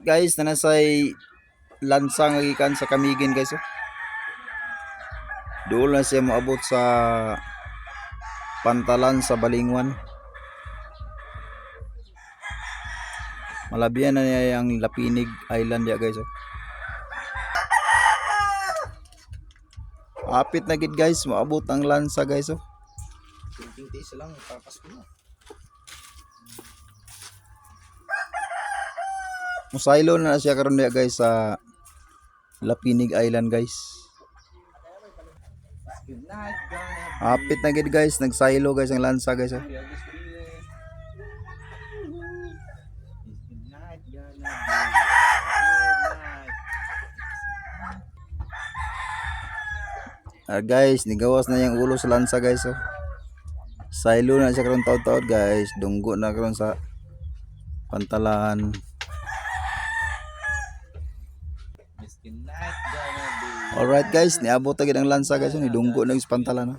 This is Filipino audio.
guys na nasay lansang gikan sa Kamigin guys. Doon na siya moabot sa Pantalan sa Balingwan. Malabihan na niya yung Lapinig Island ya guys. Apit na gid guys, moabot ang lansa guys. Kunting tiis lang, papas ko na. Musaylo na siya karon ya guys sa Lapinig Island guys. Apit na gid guys, nagsaylo guys ang lansa guys. Guys, nigawas na yung ulo sa lansa guys. Saylo na siya karon taud-taud guys, dunggo na karon sa Pantalan. Alright guys, niabot agad ang lansa guys, ni dunggo na sa Pantalan.